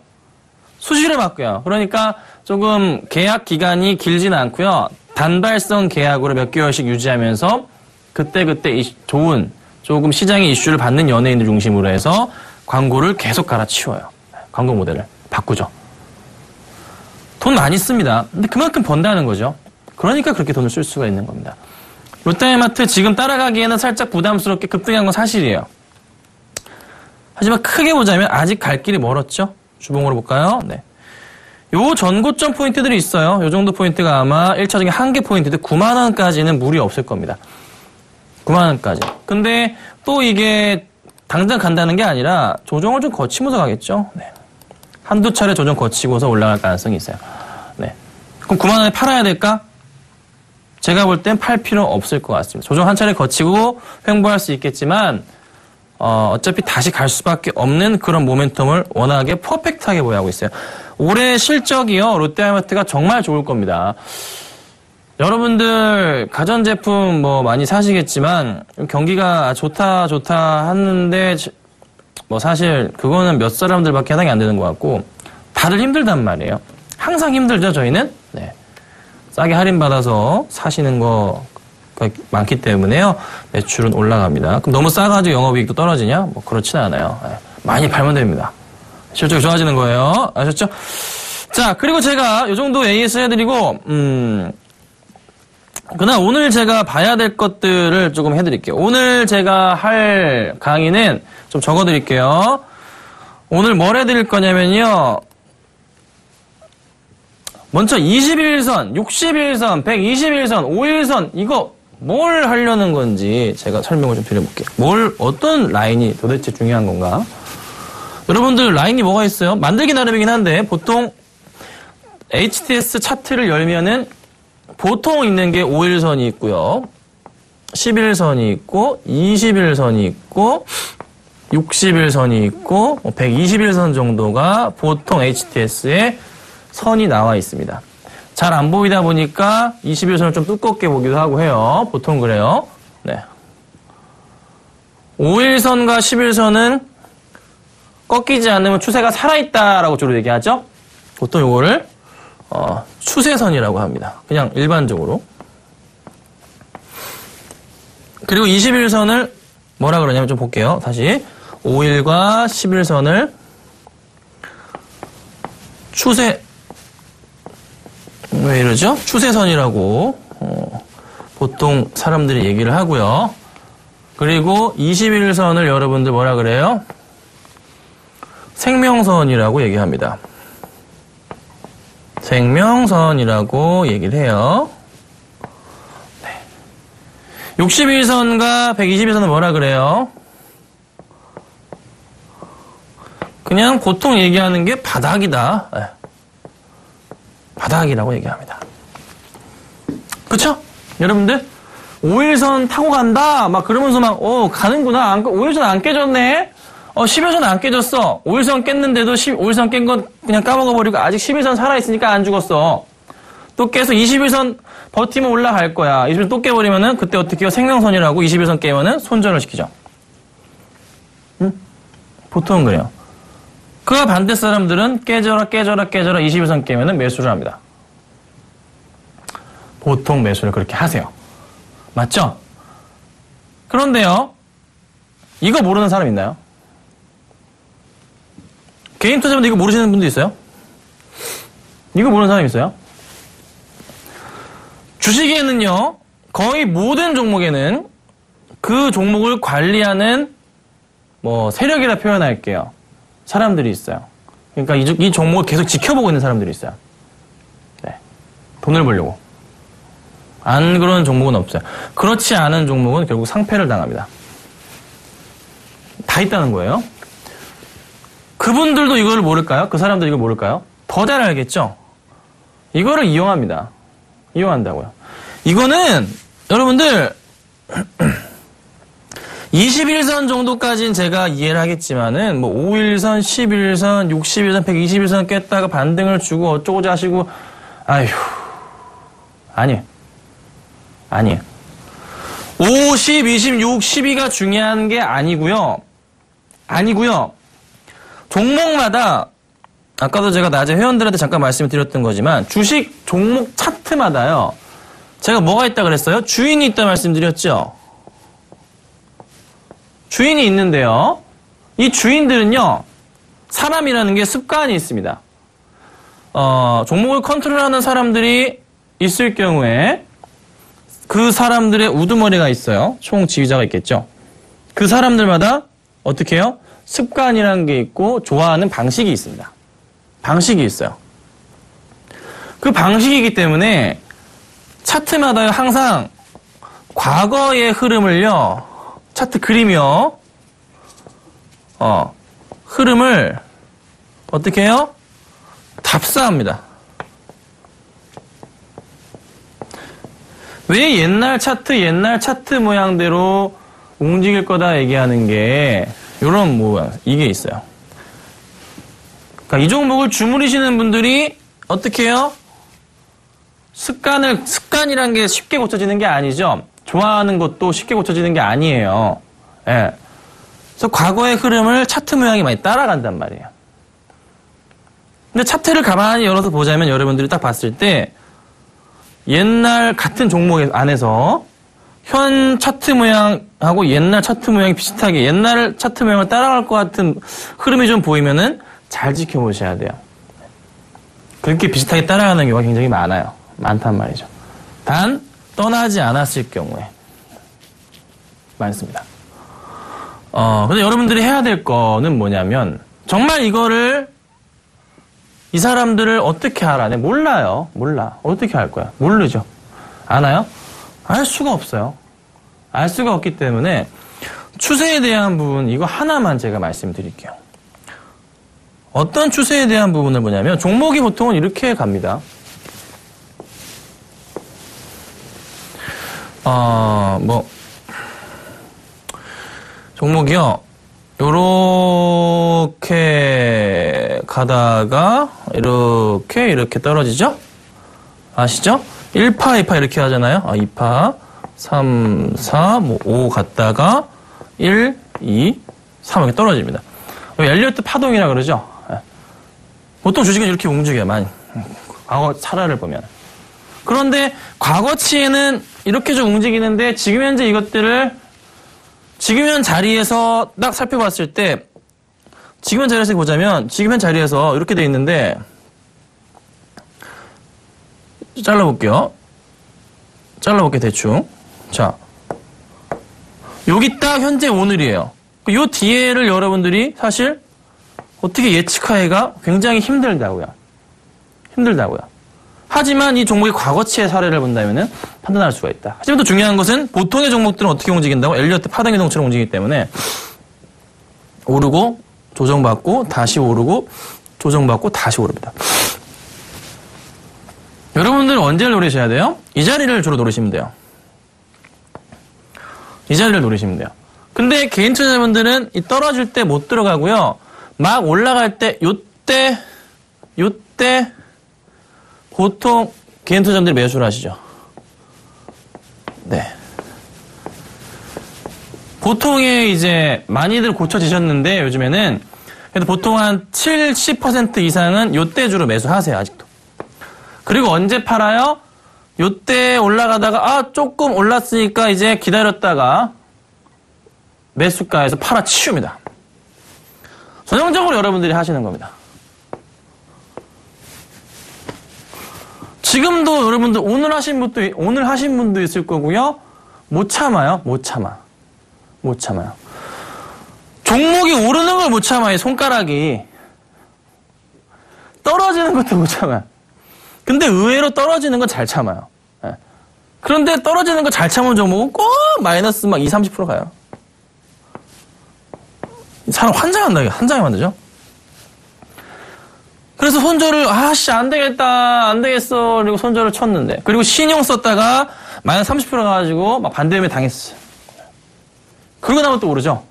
수시로 바뀌어요. 그러니까 조금 계약 기간이 길지는 않고요. 단발성 계약으로 몇 개월씩 유지하면서 그때그때 좋은 조금 시장의 이슈를 받는 연예인들 중심으로 해서 광고를 계속 갈아치워요. 광고 모델을 바꾸죠. 돈 많이 씁니다. 근데 그만큼 번다는 거죠. 그러니까 그렇게 돈을 쓸 수가 있는 겁니다. 롯데마트 지금 따라가기에는 살짝 부담스럽게 급등한 건 사실이에요. 하지만 크게 보자면 아직 갈 길이 멀었죠. 주봉으로 볼까요? 네. 요 전고점 포인트들이 있어요. 요 정도 포인트가 아마 1차적인 한계 포인트인데 9만 원까지는 무리 없을 겁니다. 9만 원까지. 근데 또 이게 당장 간다는 게 아니라 조정을 좀 거치면서 가겠죠. 네. 한두 차례 조정 거치고서 올라갈 가능성이 있어요. 네. 그럼 9만 원에 팔아야 될까? 제가 볼 땐 팔 필요 없을 것 같습니다. 조정 한 차례 거치고 횡보할 수 있겠지만 어차피 다시 갈 수밖에 없는 그런 모멘텀을 워낙에 퍼펙트하게 보유하고 있어요. 올해 실적이요. 롯데하이마트가 정말 좋을 겁니다. 여러분들 가전제품 뭐 많이 사시겠지만 경기가 좋다 하는데 뭐 사실 그거는 몇 사람들밖에 해당이 안 되는 것 같고 다들 힘들단 말이에요. 항상 힘들죠 저희는. 네. 싸게 할인받아서 사시는 거가 많기 때문에요. 매출은 올라갑니다. 그럼 너무 싸가지고 영업이익도 떨어지냐? 뭐 그렇지는 않아요. 네. 많이 팔면 됩니다. 실적이 좋아지는 거예요. 아셨죠? 자, 그리고 제가 이 정도 AS 해드리고 그러나 오늘 제가 봐야 될 것들을 조금 해드릴게요. 오늘 제가 할 강의는 좀 적어드릴게요. 오늘 뭘 해드릴 거냐면요. 먼저 21선, 61선, 121선, 5일선 이거 뭘 하려는 건지 제가 설명을 좀 드려볼게요. 어떤 라인이 도대체 중요한 건가? 여러분들 라인이 뭐가 있어요? 만들기 나름이긴 한데 보통 HTS 차트를 열면은 보통 있는 게 5일선이 있고요. 11선이 있고 21선이 있고 60일선이 있고 121선 정도가 보통 HTS에 선이 나와 있습니다. 잘 안 보이다 보니까 21선을 좀 두껍게 보기도 하고 해요. 보통 그래요. 네. 5일선과 11선은 꺾이지 않으면 추세가 살아있다라고 주로 얘기하죠. 보통 이거를 추세선이라고 합니다. 그냥 일반적으로. 그리고 21선을 뭐라 그러냐면 좀 볼게요. 다시 5일과 11선을 왜 이러죠? 추세선이라고 보통 사람들이 얘기를 하고요. 그리고 21선을 여러분들 뭐라 그래요? 생명선이라고 얘기합니다. 생명선이라고 얘기를 해요. 네. 61선과 121선은 뭐라 그래요? 그냥 보통 얘기하는 게 바닥이다. 네. 바닥이라고 얘기합니다. 그쵸? 여러분들 5일선 타고 간다 막 그러면서 막 가는구나. 5일선 안 깨졌네. 10일선 안 깨졌어. 5일선 깼는데도 5일선 깬 건 그냥 까먹어버리고 아직 10일선 살아있으니까 안 죽었어. 또 깨서 21선 버티면 올라갈 거야. 21선 또 깨버리면은 그때 어떻게 해요? 생명선이라고 21선 깨면은 손절을 시키죠. 응? 보통은 그래요. 그와 반대 사람들은 깨져라 21선 깨면은 매수를 합니다. 보통 매수를 그렇게 하세요. 맞죠? 그런데요. 이거 모르는 사람 있나요? 개인 투자자분들 이거 모르시는 분도 있어요? 이거 모르는 사람 있어요? 주식에는요. 거의 모든 종목에는 그 종목을 관리하는 세력이라 표현할게요. 사람들이 있어요. 그러니까 이 종목을 계속 지켜보고 있는 사람들이 있어요. 네. 돈을 벌려고. 안 그런 종목은 없어요. 그렇지 않은 종목은 결국 상패를 당합니다. 다 있다는 거예요. 그분들도 이걸 모를까요? 그 사람들 이걸 모를까요? 더 잘 알겠죠? 이거를 이용합니다. 이용한다고요. 이거는 여러분들 21선 정도까지는 제가 이해를 하겠지만은 5일선, 11선, 60일선, 121선 깼다가 반등을 주고 어쩌고저쩌고 하시고 아니에요. 5, 10, 26, 12가 중요한 게 아니고요. 종목마다 아까도 제가 낮에 회원들한테 잠깐 말씀을 드렸던 거지만 주식 종목 차트마다요. 제가 뭐가 있다 그랬어요? 주인이 있다 말씀드렸죠? 주인이 있는데요. 이 주인들은요. 사람이라는 게 습관이 있습니다. 종목을 컨트롤하는 사람들이 있을 경우에 그 사람들의 우두머리가 있어요. 총지휘자가 있겠죠. 그 사람들마다 어떻게 해요? 습관이라는 게 있고 좋아하는 방식이 있습니다. 방식이 있어요. 그 방식이기 때문에 차트마다 항상 과거의 흐름을요. 차트 그리며 흐름을 어떻게 해요? 답사합니다. 왜 옛날 차트 모양대로 움직일 거다 얘기하는 게 이런 모양, 이게 있어요. 그러니까 이 종목을 주무리시는 분들이 어떻게 해요? 습관이란 게 쉽게 고쳐지는 게 아니죠. 좋아하는 것도 쉽게 고쳐지는 게 아니에요. 예. 그래서 과거의 흐름을 차트 모양이 많이 따라간단 말이에요. 근데 차트를 가만히 열어서 보자면 여러분들이 딱 봤을 때 옛날 같은 종목 안에서 현 차트 모양하고 옛날 차트 모양이 비슷하게 옛날 차트 모양을 따라갈 것 같은 흐름이 좀 보이면은 잘 지켜보셔야 돼요. 그렇게 비슷하게 따라가는 경우가 굉장히 많단 말이죠. 단 떠나지 않았을 경우에 많습니다. 근데 여러분들이 해야 될 거는 뭐냐면 정말 이거를 이 사람들을 어떻게 알아? 네, 몰라요. 몰라. 어떻게 알 거야? 모르죠. 아나요? 알 수가 없어요. 알 수가 없기 때문에 추세에 대한 부분 이거 하나만 제가 말씀드릴게요. 어떤 추세에 대한 부분을 보냐면 종목이 보통은 이렇게 갑니다. 종목이요. 요렇게 가다가 이렇게 떨어지죠? 아시죠? 1파, 2파 이렇게 하잖아요. 2파, 3, 4, 5 갔다가 1, 2, 3 이렇게 떨어집니다. 엘리어트 파동이라 그러죠? 보통 주식은 이렇게 움직여요. 많이. 과거 차례를 보면. 그런데 과거치에는 이렇게 좀 움직이는데 지금 현재 이것들을 지금 현 자리에서 딱 살펴봤을 때 지금 현 자리에서 보자면 지금 현 자리에서 이렇게 돼 있는데 잘라볼게요. 대충. 자, 여기 딱 현재 오늘이에요. 요 뒤에를 여러분들이 사실 어떻게 예측하기가 굉장히 힘들다고요. 하지만 이 종목의 과거치의 사례를 본다면은 판단할 수가 있다. 하지만 또 중요한 것은 보통의 종목들은 어떻게 움직인다고? 엘리어트 파동 이동처럼 움직이기 때문에 오르고 조정받고 다시 오르고 조정받고 다시 오릅니다. 여러분들은 언제를 노리셔야 돼요? 이 자리를 주로 노리시면 돼요. 근데 개인 투자자분들은 이 떨어질 때 못 들어가고요. 막 올라갈 때 요때 보통 개인 투자자분들이 매수를 하시죠. 네. 보통에 이제 많이들 고쳐지셨는데 요즘에는 그래도 보통 한 70% 이상은 요때 주로 매수하세요. 아직도. 그리고 언제 팔아요? 요때 올라가다가 조금 올랐으니까 이제 기다렸다가 매수가에서 팔아 치웁니다. 전형적으로 여러분들이 하시는 겁니다. 지금도 여러분들 오늘 하신 분도 있을 거고요. 못 참아요. 종목이 오르는 걸 못 참아요. 손가락이. 떨어지는 것도 못 참아요. 근데 의외로 떨어지는 건 잘 참아요. 네. 그런데 떨어지는 거 잘 참은 종목은 꼭 마이너스 막 20, 30% 가요. 사람 환장하게 만들죠. 그래서 손절을 안 되겠어 그리고 손절을 쳤는데 그리고 신용 썼다가 마이너스 30% 가가지고 막 반대음에 당했어요. 그러고 나면 또 오르죠.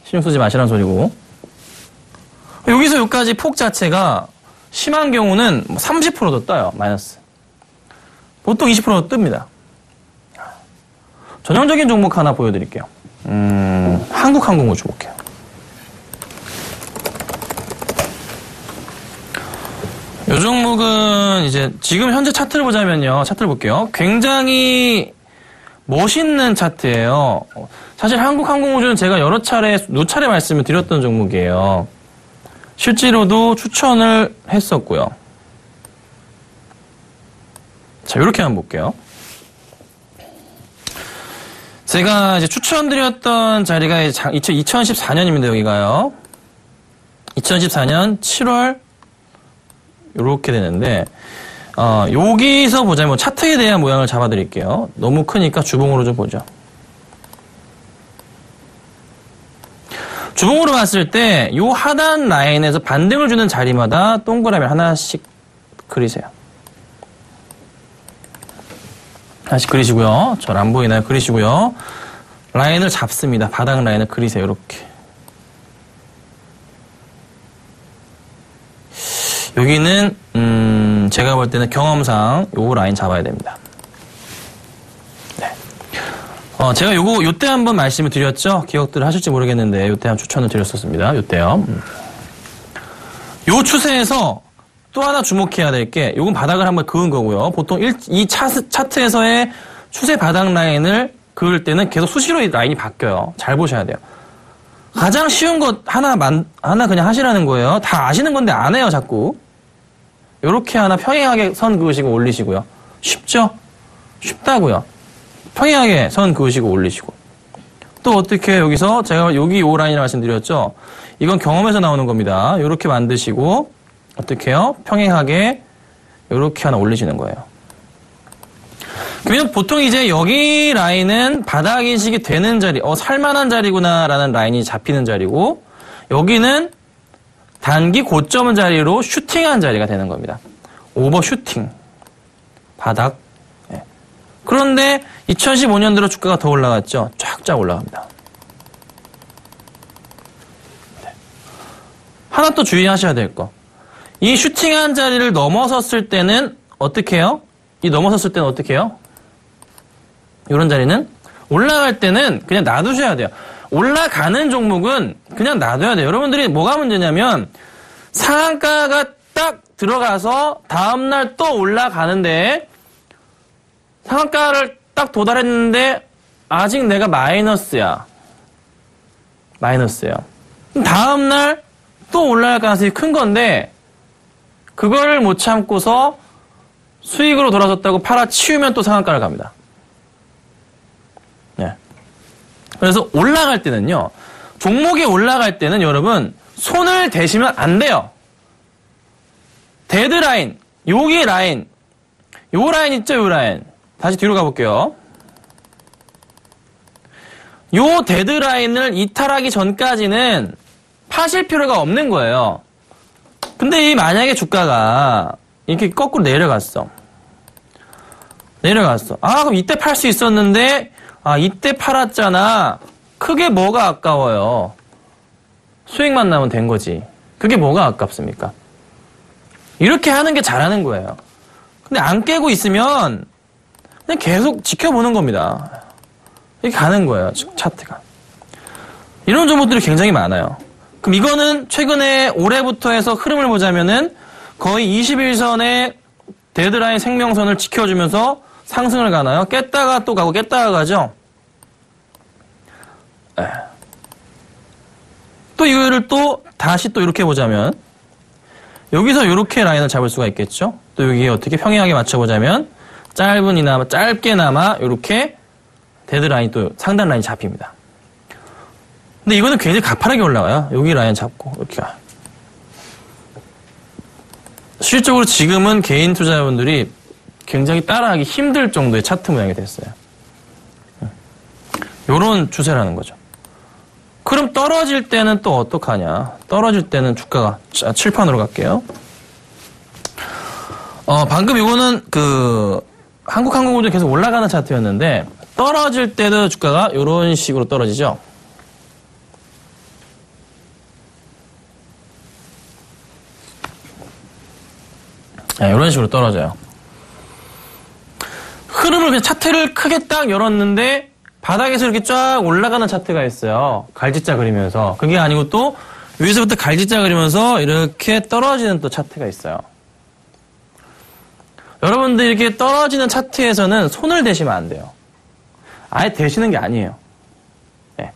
신용 쓰지 마시라는 소리고. 여기서 여기까지 폭 자체가 심한 경우는 30%도 떠요. 마이너스. 보통 20%도 뜹니다. 전형적인 종목 하나 보여드릴게요. 한국항공을 줘볼게요. 이 종목은 이제 지금 현재 차트를 보자면요. 차트를 볼게요. 굉장히 멋있는 차트예요. 사실 한국항공우주는 제가 여러 차례 말씀을 드렸던 종목이에요. 실제로도 추천을 했었고요. 자, 이렇게 한번 볼게요. 제가 이제 추천드렸던 자리가 2014년입니다. 여기가요. 2014년 7월 이렇게 되는데 여기서 보자면 차트에 대한 모양을 잡아드릴게요. 너무 크니까 주봉으로 좀 보죠. 주봉으로 봤을 때 요 하단 라인에서 반등을 주는 자리마다 동그라미 하나씩 그리세요. 하나씩 그리시고요. 잘 안 보이나요? 그리시고요. 라인을 잡습니다. 바닥 라인을 그리세요. 이렇게. 여기는 제가 볼 때는 경험상 요 라인 잡아야 됩니다. 네. 제가 요때 한번 말씀을 드렸죠. 기억들을 하실지 모르겠는데 요때 한 추천을 드렸었습니다. 요때요. 요 추세에서 또 하나 주목해야 될 게 요건 바닥을 한번 그은 거고요. 보통 이 차트에서의 추세 바닥 라인을 그을 때는 계속 수시로 이 라인이 바뀌어요. 잘 보셔야 돼요. 가장 쉬운 것 하나 그냥 하시라는 거예요. 다 아시는 건데 안 해요, 자꾸. 요렇게 하나 평행하게 선 그으시고 올리시고요. 쉽죠? 쉽다고요. 평행하게 선 그으시고 올리시고. 또 어떻게 여기서 제가 여기 요 라인이라고 말씀드렸죠? 이건 경험에서 나오는 겁니다. 요렇게 만드시고 어떻게 해요? 평행하게 요렇게 하나 올리시는 거예요. 그러면 보통 이제 여기 라인은 바닥 인식이 되는 자리, 살만한 자리구나라는 라인이 잡히는 자리고, 여기는 단기 고점 자리로 슈팅한 자리가 되는 겁니다. 오버슈팅. 바닥. 네. 그런데 2015년도로 주가가 더 올라갔죠? 쫙쫙 올라갑니다. 네. 하나 또 주의하셔야 될 거. 이 슈팅한 자리를 넘어섰을 때는 어떻게 해요? 이 넘어섰을 때는 어떻게 해요? 이런 자리는 올라갈 때는 그냥 놔두셔야 돼요. 올라가는 종목은 그냥 놔둬야 돼요. 여러분들이 뭐가 문제냐면 상한가가 딱 들어가서 다음날 또 올라가는데 상한가를 딱 도달했는데 아직 내가 마이너스야. 마이너스예요. 다음날 또 올라갈 가능성이 큰 건데 그걸 못 참고서 수익으로 돌아섰다고 팔아치우면 또 상한가를 갑니다. 네. 그래서 올라갈 때는요, 종목이 올라갈 때는 여러분, 손을 대시면 안 돼요. 데드라인, 여기 라인, 요 라인 있죠, 요 라인. 다시 뒤로 가볼게요. 요 데드라인을 이탈하기 전까지는 파실 필요가 없는 거예요. 근데 이 만약에 주가가 이렇게 거꾸로 내려갔어. 그럼 이때 팔 수 있었는데, 이때 팔았잖아. 그게 뭐가 아까워요? 수익만 나면 된 거지. 그게 뭐가 아깝습니까? 이렇게 하는 게 잘하는 거예요. 근데 안 깨고 있으면 그냥 계속 지켜보는 겁니다. 이렇게 가는 거예요, 차트가. 이런 종목들이 굉장히 많아요. 그럼 이거는 최근에 올해부터 해서 흐름을 보자면은 거의 21선의 데드라인 생명선을 지켜주면서 상승을 가나요? 깼다가 또 가고 깼다가 가죠? 또 이거를 또 다시 또 이렇게 보자면 여기서 이렇게 라인을 잡을 수가 있겠죠? 또 여기에 어떻게 평행하게 맞춰보자면 짧게나마 이렇게 데드라인 또 상단 라인이 잡힙니다. 근데 이거는 굉장히 가파르게 올라가요. 여기 라인 잡고 이렇게 가요. 실질적으로 지금은 개인 투자자분들이 굉장히 따라하기 힘들 정도의 차트 모양이 됐어요. 요런 추세라는 거죠. 그럼 떨어질 때는 또 어떡하냐? 떨어질 때는 주가가 칠판으로 갈게요. 방금 이거는 한국항공우주 계속 올라가는 차트였는데 떨어질 때도 주가가 이런 식으로 떨어지죠. 네, 이런 식으로 떨어져요. 흐름을 그냥 차트를 크게 딱 열었는데 바닥에서 이렇게 쫙 올라가는 차트가 있어요. 갈짓자 그리면서. 그게 아니고 또 위에서부터 갈짓자 그리면서 이렇게 떨어지는 또 차트가 있어요. 여러분들 이렇게 떨어지는 차트에서는 손을 대시면 안 돼요. 아예 대시는 게 아니에요. 네.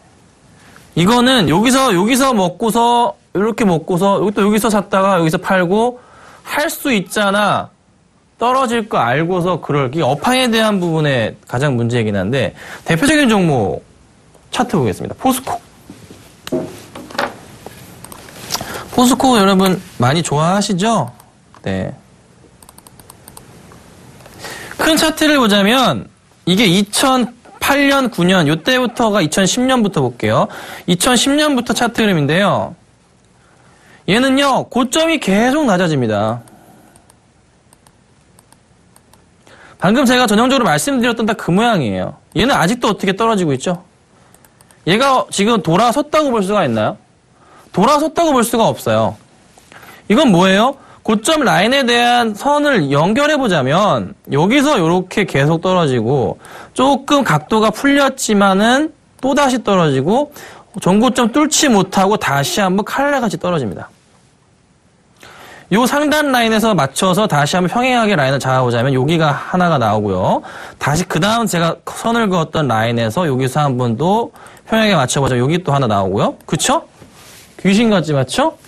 이거는 여기서 먹고서 이렇게 먹고서 또 여기서 샀다가 여기서 팔고 할 수 있잖아. 떨어질 거 알고서 이 업황에 대한 부분에 가장 문제이긴 한데 대표적인 종목 차트 보겠습니다. 포스코 여러분 많이 좋아하시죠? 네. 큰 차트를 보자면 이게 2008 8년, 9년, 요때부터가 2010년부터 볼게요. 2010년부터 차트 흐름인데요. 얘는요, 고점이 계속 낮아집니다. 방금 제가 전형적으로 말씀드렸던 딱 그 모양이에요. 얘는 아직도 어떻게 떨어지고 있죠? 얘가 지금 돌아섰다고 볼 수가 있나요? 돌아섰다고 볼 수가 없어요. 이건 뭐예요? 고점 라인에 대한 선을 연결해보자면 여기서 이렇게 계속 떨어지고 조금 각도가 풀렸지만은 또다시 떨어지고 전고점 뚫지 못하고 다시 한번 칼날같이 떨어집니다. 요 상단 라인에서 맞춰서 다시 한번 평행하게 라인을 잡아보자면 여기가 하나가 나오고요. 다시 그 다음 제가 선을 그었던 라인에서 여기서 한 번 또 평행하게 맞춰보자면 여기 또 하나 나오고요. 그쵸? 귀신같이 맞죠?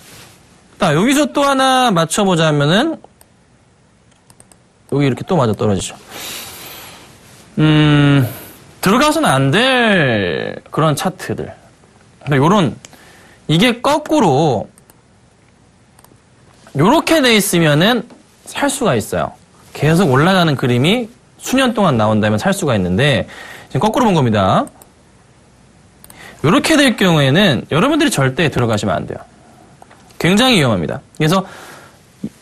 자, 여기서 또 하나 맞춰보자면은 여기 이렇게 또 맞아 떨어지죠. 들어가서는 안 될 그런 차트들. 요런 이게 거꾸로 요렇게 돼 있으면은 살 수가 있어요. 계속 올라가는 그림이 수년 동안 나온다면 살 수가 있는데 지금 거꾸로 본 겁니다. 요렇게 될 경우에는 여러분들이 절대 들어가시면 안 돼요. 굉장히 위험합니다. 그래서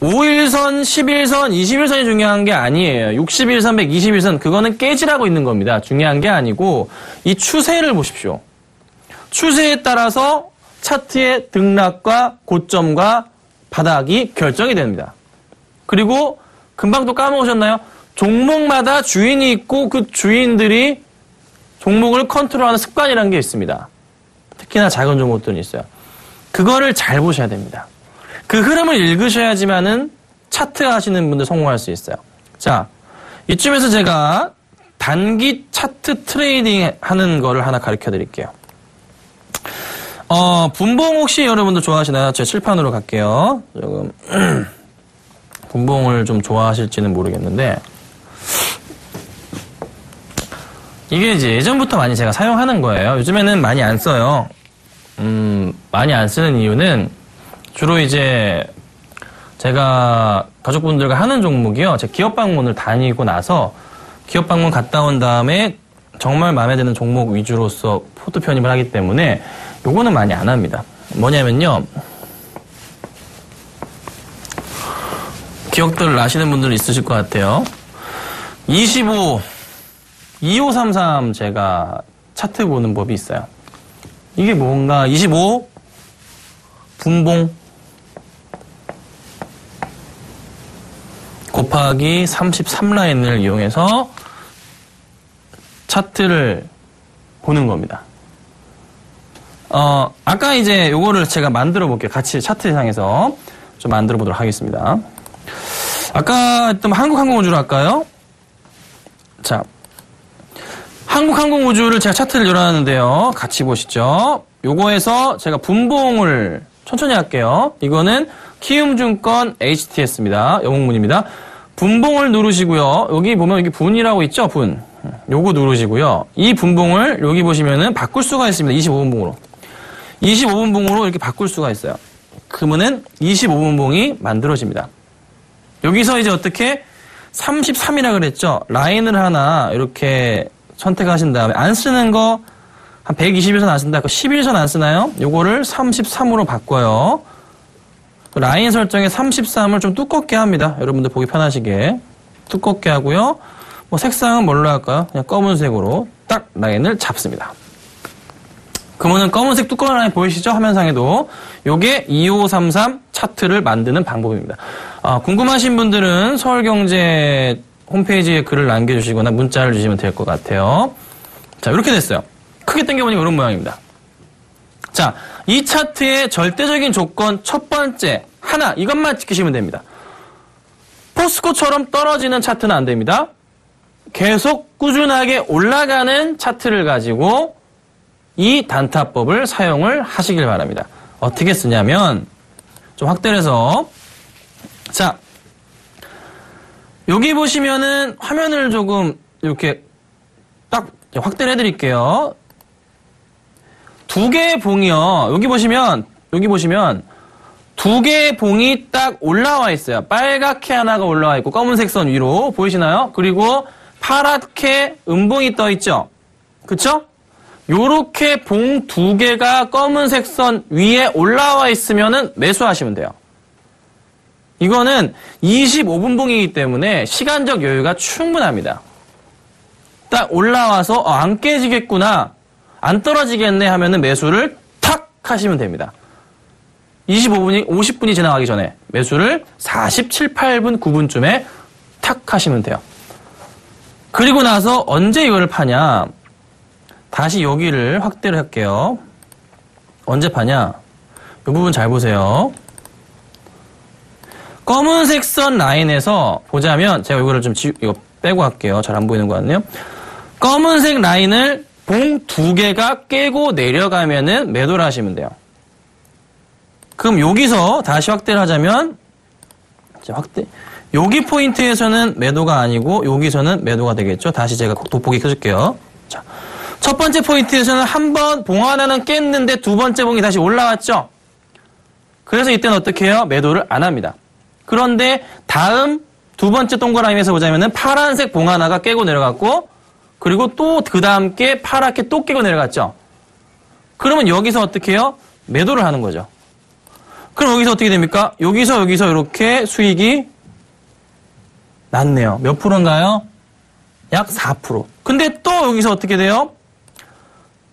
5일선, 11선, 21선이 중요한 게 아니에요. 61선, 121선 그거는 깨지라고 있는 겁니다. 중요한 게 아니고 이 추세를 보십시오. 추세에 따라서 차트의 등락과 고점과 바닥이 결정이 됩니다. 그리고 금방 또 까먹으셨나요? 종목마다 주인이 있고 그 주인들이 종목을 컨트롤하는 습관이라는 게 있습니다. 특히나 작은 종목들은 있어요. 그거를 잘 보셔야 됩니다. 그 흐름을 읽으셔야지만은 차트 하시는 분들 성공할 수 있어요. 자, 이쯤에서 제가 단기 차트 트레이딩 하는 거를 하나 가르쳐 드릴게요. 분봉 혹시 여러분들 좋아하시나요? 제 칠판으로 갈게요. 조금 분봉을 좀 좋아하실지는 모르겠는데 이게 이제 예전부터 많이 제가 사용하는 거예요. 요즘에는 많이 안 써요. 많이 안 쓰는 이유는 주로 이제 제가 가족분들과 하는 종목이요. 제 기업 방문을 다니고 나서 기업 방문 갔다 온 다음에 정말 마음에 드는 종목 위주로서 포트 편입을 하기 때문에 요거는 많이 안 합니다. 뭐냐면요. 기억들 아시는 분들 있으실 것 같아요. 2533 제가 차트 보는 법이 있어요. 이게 뭔가 25 분봉 곱하기 33 라인을 이용해서 차트를 보는 겁니다. 아까 이제 요거를 제가 만들어 볼게요. 같이 차트상에서 좀 만들어 보도록 하겠습니다. 아까 했던 한국항공우주로 할까요? 자, 한국항공우주를 제가 차트를 열어놨는데요. 같이 보시죠. 요거에서 제가 분봉을 천천히 할게요. 이거는 키움증권 HTS입니다. 영웅문입니다. 분봉을 누르시고요. 여기 보면 여기 분이라고 있죠? 분. 요거 누르시고요. 이 분봉을 여기 보시면은 바꿀 수가 있습니다. 25분봉으로. 25분봉으로 이렇게 바꿀 수가 있어요. 그러면은 25분봉이 만들어집니다. 여기서 이제 어떻게 33이라 그랬죠? 라인을 하나 이렇게 선택하신 다음에 안 쓰는 거 한 121선 안 쓴다. 11선 안 쓰나요? 요거를 33으로 바꿔요. 라인 설정에 33을 좀 두껍게 합니다. 여러분들 보기 편하시게. 두껍게 하고요. 뭐 색상은 뭘로 할까요? 그냥 검은색으로 딱 라인을 잡습니다. 그러면은 검은색 두꺼운 라인 보이시죠? 화면상에도. 요게 2533 차트를 만드는 방법입니다. 궁금하신 분들은 서울경제 홈페이지에 글을 남겨주시거나 문자를 주시면 될 것 같아요. 자, 이렇게 됐어요. 크게 당겨보니까 이런 모양입니다. 자, 이 차트의 절대적인 조건 첫 번째 하나 이것만 지키시면 됩니다. 포스코처럼 떨어지는 차트는 안 됩니다. 계속 꾸준하게 올라가는 차트를 가지고 이 단타법을 사용을 하시길 바랍니다. 어떻게 쓰냐면 좀 확대를 해서 자, 여기 보시면은 화면을 조금 이렇게 딱 확대를 해드릴게요. 두 개의 봉이요. 여기 보시면 두 개의 봉이 딱 올라와 있어요. 빨갛게 하나가 올라와 있고 검은색 선 위로 보이시나요? 그리고 파랗게 음봉이 떠 있죠. 그쵸? 요렇게 봉 2개가 검은색 선 위에 올라와 있으면은 매수하시면 돼요. 이거는 25분 봉이기 때문에 시간적 여유가 충분합니다. 딱 올라와서 안 깨지겠구나, 안 떨어지겠네 하면은 매수를 탁 하시면 됩니다. 50분이 지나가기 전에 매수를 47, 8분, 9분쯤에 탁 하시면 돼요. 그리고 나서 언제 이거를 파냐? 다시 여기를 확대를 할게요. 언제 파냐? 이 부분 잘 보세요. 검은색 선 라인에서 보자면, 제가 이거를 좀 이거 빼고 할게요. 잘 안 보이는 것 같네요. 검은색 라인을 봉 2개가 깨고 내려가면은 매도를 하시면 돼요. 그럼 여기서 다시 확대를 하자면, 여기 포인트에서는 매도가 아니고 여기서는 매도가 되겠죠. 다시 제가 돋보기 켜줄게요. 자, 첫 번째 포인트에서는 한 번 봉 하나는 깼는데 두 번째 봉이 다시 올라왔죠. 그래서 이때는 어떻게 해요? 매도를 안 합니다. 그런데 다음 두 번째 동그라미에서 보자면은 파란색 봉 하나가 깨고 내려갔고, 그리고 또 그 다음 게 파랗게 또 깨고 내려갔죠. 그러면 여기서 어떻게 해요? 매도를 하는 거죠. 그럼 여기서 어떻게 됩니까? 여기서 이렇게 수익이 났네요. 몇 프로인가요? 약 4%. 근데 또 여기서 어떻게 돼요?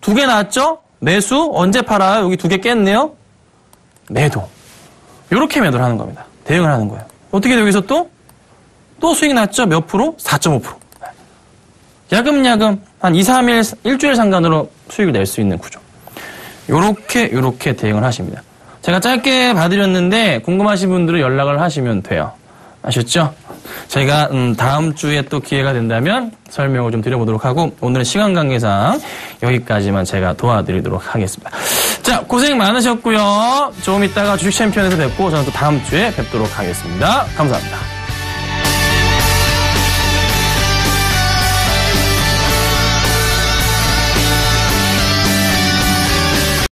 2개 났죠? 매수. 언제 팔아요? 여기 2개 깼네요. 매도. 이렇게 매도를 하는 겁니다. 대응을 하는 거예요. 어떻게 돼요? 여기서 또 수익 났죠? 몇 프로? 4.5%. 야금야금 한 2, 3일, 일주일 상간으로 수익을 낼 수 있는 구조. 요렇게 대응을 하십니다. 제가 짧게 봐드렸는데 궁금하신 분들은 연락을 하시면 돼요. 아셨죠? 제가 다음 주에 또 기회가 된다면 설명을 좀 드려보도록 하고, 오늘은 시간 관계상 여기까지만 제가 도와드리도록 하겠습니다. 자, 고생 많으셨고요. 조금 있다가 주식 챔피언에서 뵙고 저는 또 다음 주에 뵙도록 하겠습니다. 감사합니다.